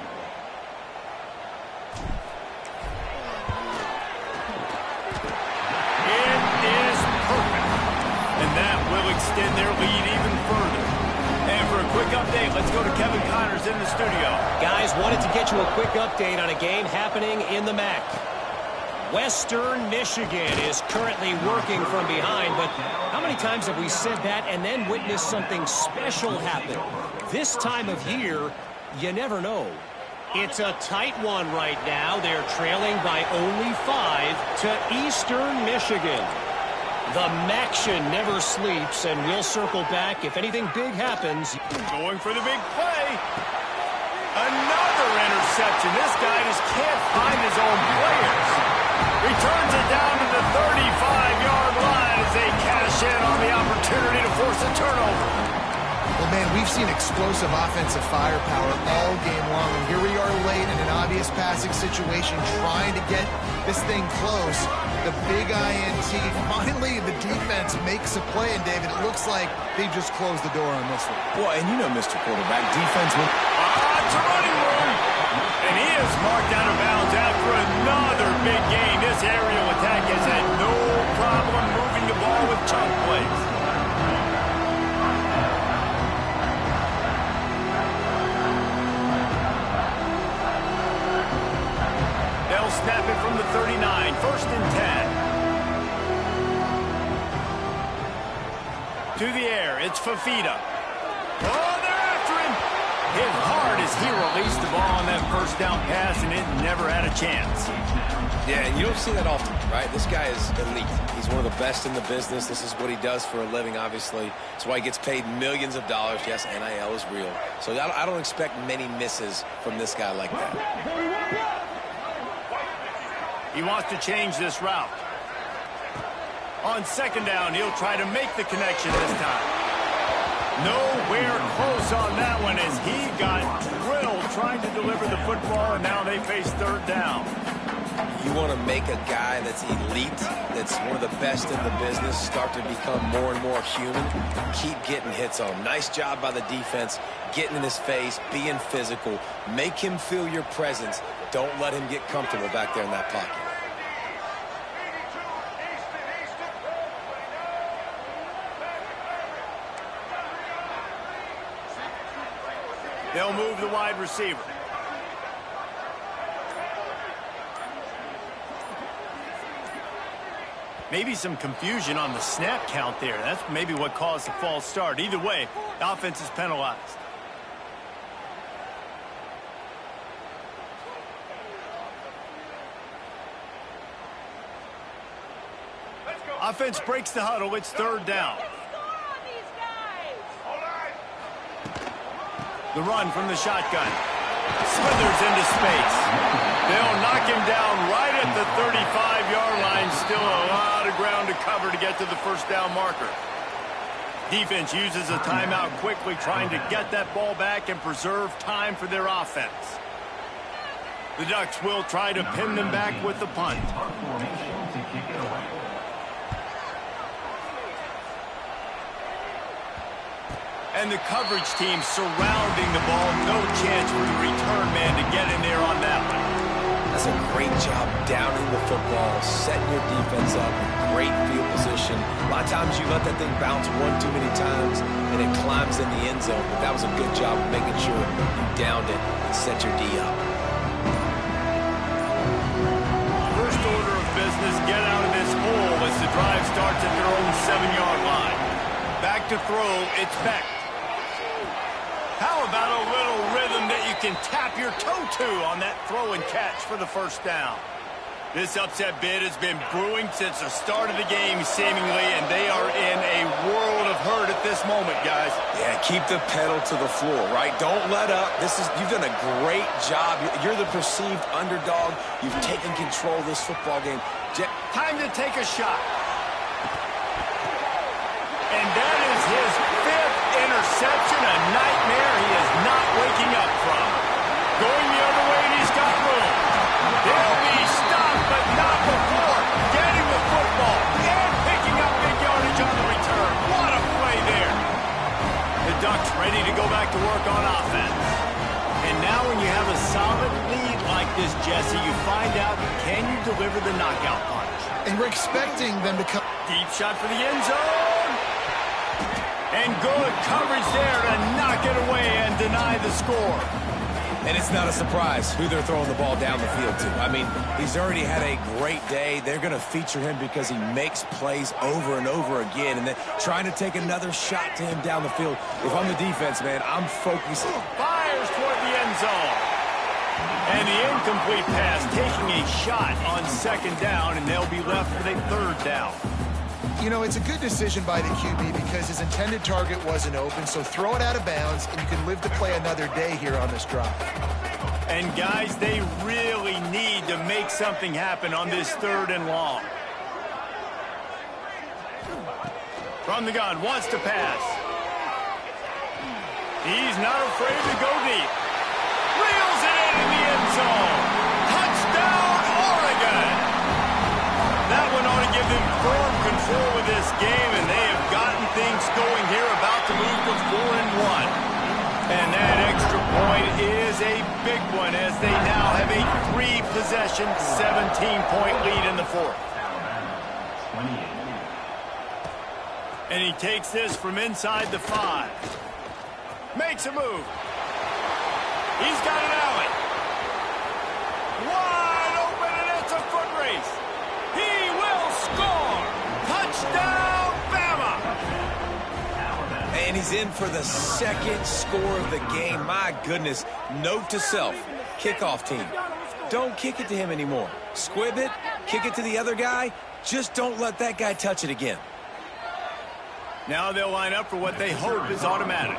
Speaker 1: It is perfect. And that will extend their lead even further. And for a quick update, let's go to Kevin Connors in the studio.
Speaker 4: Guys, wanted to get you a quick update on a game happening in the MAC. Western Michigan is currently working from behind, but how many times have we said that and then witnessed something special happen? This time of year, you never know. It's a tight one right now. They're trailing by only 5 to Eastern Michigan. The Maction never sleeps, and we'll circle back if anything big happens.
Speaker 1: Going for the big play. Another interception. This guy just can't find his own players. Returns it down to the 35-yard line as they cash in on the opportunity to force a turnover.
Speaker 3: Well, man, we've seen explosive offensive firepower all game long, and here we are late in an obvious passing situation trying to get this thing close. The big INT, finally the defense makes a play, and David, it looks like they just closed the door on this one.
Speaker 2: Well, and you know, Mr. Quarterback, defense will...
Speaker 1: It's a running room. And he is marked out of bounds after another big gain. This aerial attack has had no problem moving the ball with chunk plays. They'll snap it from the 39, 1st and 10. To the air, it's Fafita. Oh, they're after him. Hit hard as he released the ball on that first down pass, and it never had a chance.
Speaker 2: Yeah, and you don't see that often, right? This guy is elite. He's one of the best in the business. This is what he does for a living, obviously. That's why he gets paid millions of dollars. Yes, NIL is real. So I don't expect many misses from this guy like that.
Speaker 1: He wants to change this route. On 2nd down, he'll try to make the connection this time. Nowhere close on that one as he got drilled trying to deliver the football, and now they face 3rd down.
Speaker 2: You want to make a guy that's elite, that's one of the best in the business, start to become more and more human, keep getting hits on him. Nice job by the defense, getting in his face, being physical. Make him feel your presence. Don't let him get comfortable back there in that pocket.
Speaker 1: They'll move the wide receiver. Maybe some confusion on the snap count there. That's maybe what caused the false start. Either way, the offense is penalized. Offense breaks the huddle. It's 3rd down. The run from the shotgun. Slithers into space. They'll knock him down right at the 35-yard line. Still a lot of ground to cover to get to the first down marker. Defense uses a timeout quickly, trying to get that ball back and preserve time for their offense. The Ducks will try to pin them back with the punt. And the coverage team surrounding the ball. No chance for the return man to get in there on that one.
Speaker 2: That's a great job downing the football, setting your defense up, great field position. A lot of times you let that thing bounce one too many times and it climbs in the end zone. But that was a good job of making sure you downed it and set your D up.
Speaker 1: First order of business, get out of this hole as the drive starts at their own 7-yard line. Back to throw, it's Beck. How about a little rhythm that you can tap your toe to on that throw and catch for the first down? This upset bid has been brewing since the start of the game, seemingly, and they are in a world of hurt at this moment, guys.
Speaker 2: Yeah, keep the pedal to the floor, right? Don't let up. You've done a great job. You're the perceived underdog. You've taken control of this football game.
Speaker 1: Time to take a shot. And that is his 5th interception, a nightmare he is not waking up from. Going the other way, and he's got room. They'll be stopped, but not before getting the football and picking up big yardage on the return. What a play there. The Ducks ready to go back to work on offense. And now when you have a solid lead like this, Jesse, you find out, can you deliver the knockout punch?
Speaker 3: And we're expecting them to come.
Speaker 1: Deep shot for the end zone. And good coverage there to knock it away and deny the score.
Speaker 2: And it's not a surprise who they're throwing the ball down the field to. I mean, he's already had a great day. They're going to feature him because he makes plays over and over again. And then trying to take another shot to him down the field. If I'm the defense, man, I'm focused.
Speaker 1: Fires toward the end zone. And the incomplete pass taking a shot on 2nd down, and they'll be left with a 3rd down.
Speaker 3: You know, it's a good decision by the QB because his intended target wasn't open, so throw it out of bounds, and you can live to play another day here on this drive.
Speaker 1: And, guys, they really need to make something happen on this 3rd and long. From the gun, wants to pass. He's not afraid to go deep. Reels it in the end zone. Touchdown, Oregon! That one ought to give them firm control of this game, and they have gotten things going here, about to move to 4-1. And that extra point is a big one as they now have a 3-possession, 17-point lead in the 4th. And he takes this from inside the 5. Makes a move. He's got an alley. Wide open, and it's a foot race. He will score! Touchdown, Bama!
Speaker 2: And he's in for the 2nd score of the game. My goodness. Note to self, kickoff team. Don't kick it to him anymore. Squib it, kick it to the other guy. Just don't let that guy touch it again.
Speaker 1: Now they'll line up for what they hope is automatic.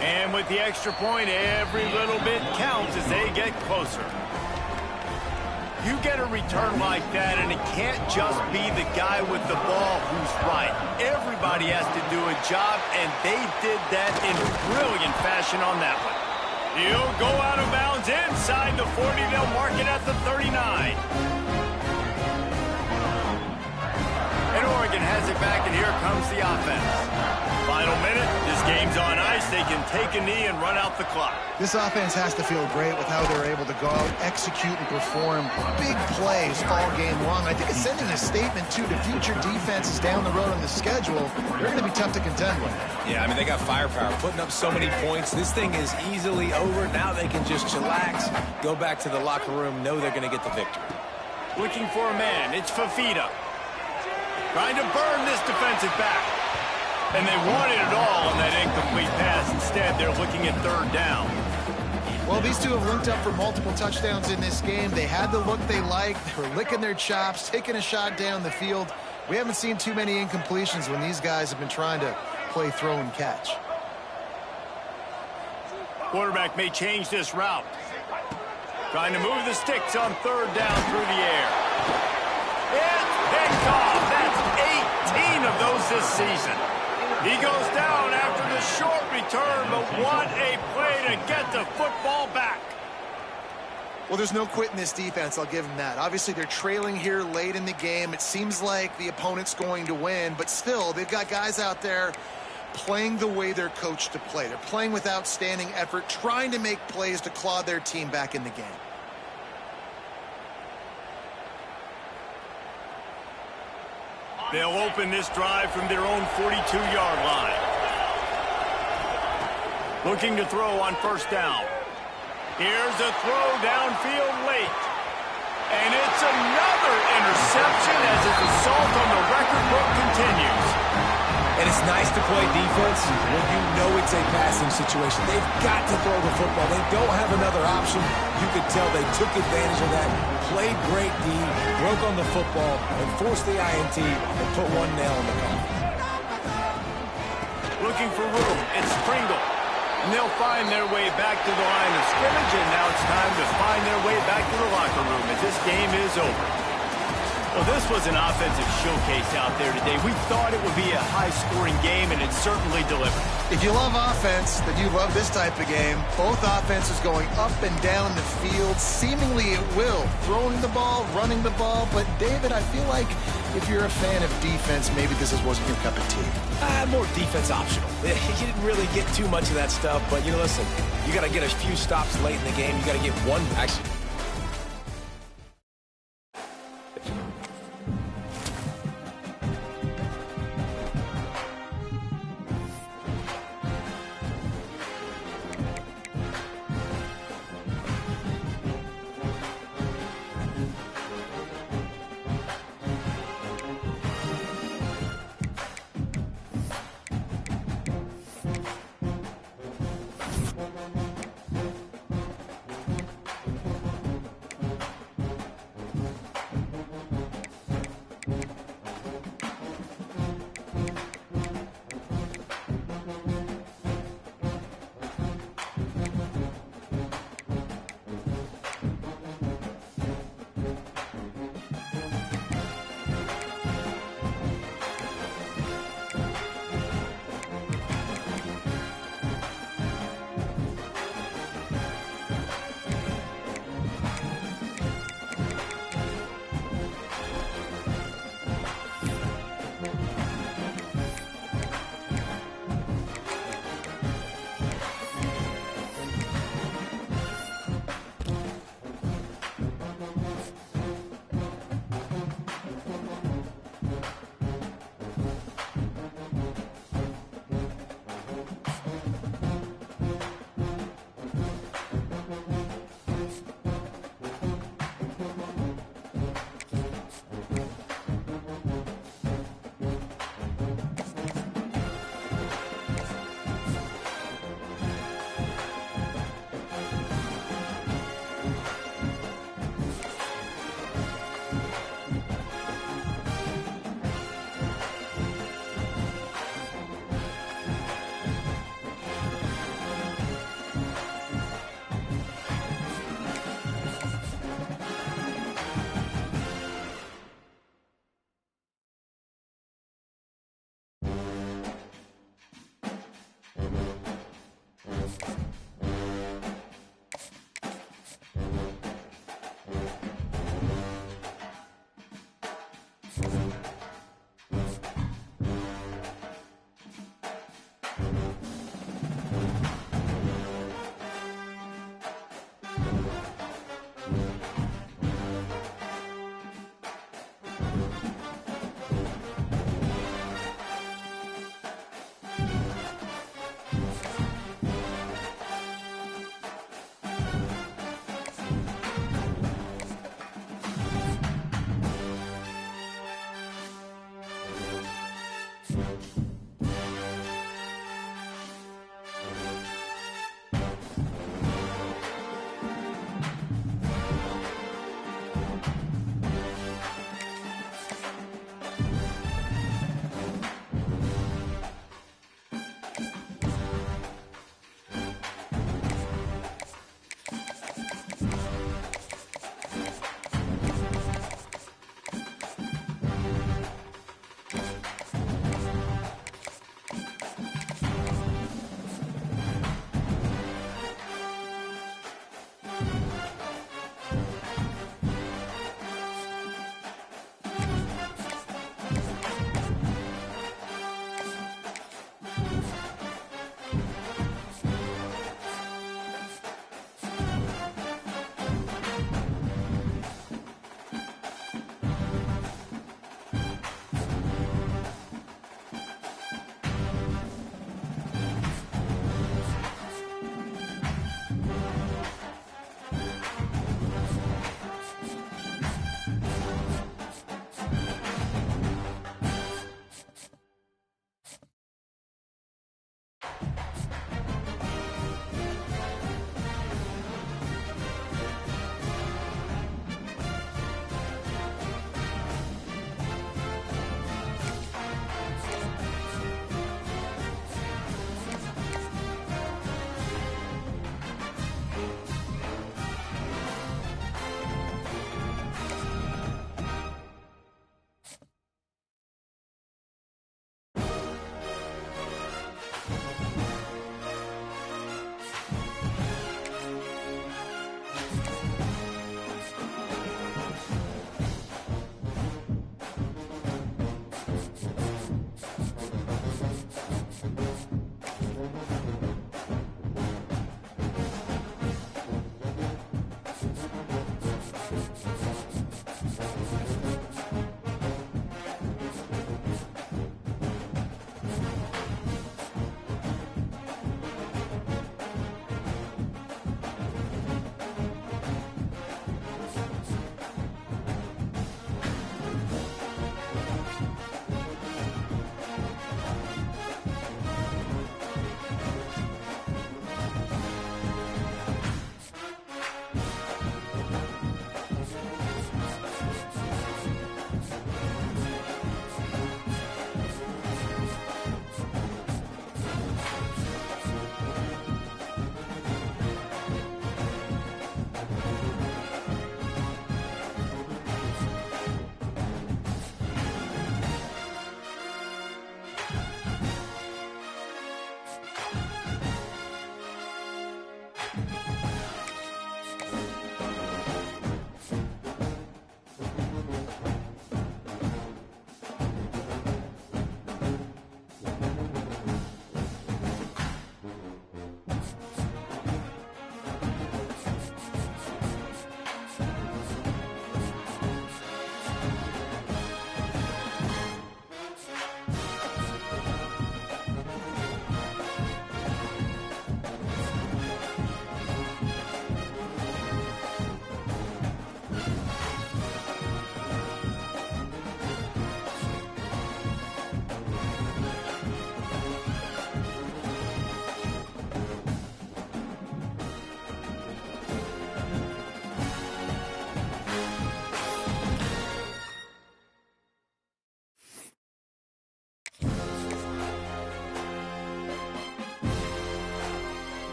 Speaker 1: And with the extra point, every little bit counts as they get closer. You get a return like that, and it can't just be the guy with the ball who's right. Everybody has to do a job, and they did that in brilliant fashion on that one. He'll go out of bounds inside the 40. They'll mark it at the 39. And Oregon has it back, and here comes the offense. Final minute. This game's on ice. They can take a knee and run out the clock.
Speaker 3: This offense has to feel great with how they're able to go out, execute, and perform big plays all game long. I think it's sending a statement, too, to future defenses down the road on the schedule. They're going to be tough to contend with.
Speaker 2: Yeah, I mean, they got firepower, putting up so many points. This thing is easily over. Now they can just chillax, go back to the locker room, know they're going to get the victory.
Speaker 1: Looking for a man. It's Fafita. Trying to burn this defensive back. And they wanted it all on that incomplete pass. Instead, they're looking at 3rd down.
Speaker 3: Well, these two have linked up for multiple touchdowns in this game. They had the look they liked. They were licking their chops, taking a shot down the field. We haven't seen too many incompletions when these guys have been trying to play throw and catch.
Speaker 1: Quarterback may change this route. Trying to move the sticks on third down through the air. It's picked off. That's 18 of those this season. He goes down after the short return, but what a play to get the football back.
Speaker 3: Well, there's no quit in this defense, I'll give them that. Obviously, they're trailing here late in the game. It seems like the opponent's going to win, but still, they've got guys out there playing the way they're coached to play. They're playing with outstanding effort, trying to make plays to claw their team back in the game.
Speaker 1: They'll open this drive from their own 42-yard line. Looking to throw on first down. Here's a throw downfield late. And it's another interception as his assault on the record book continues.
Speaker 2: And it's nice to play defense when you know it's a passing situation. They've got to throw the football. They don't have another option. You could tell they took advantage of that, played great D, broke on the football, and forced the INT and put one nail in the coffin.
Speaker 1: Looking for room. It's Pringle. And they'll find their way back to the line of scrimmage, and now it's time to find their way back to the locker room as this game is over. Well, this was an offensive showcase out there today. We thought it would be a high-scoring game, and it certainly delivered.
Speaker 3: If you love offense, then you love this type of game. Both offenses going up and down the field, seemingly at will. Throwing the ball, running the ball. But, David, I feel like if you're a fan of defense, maybe this wasn't your cup of tea.
Speaker 2: More defense optional. You didn't really get too much of that stuff, but, listen, you got to get a few stops late in the game. You got to get one, actually,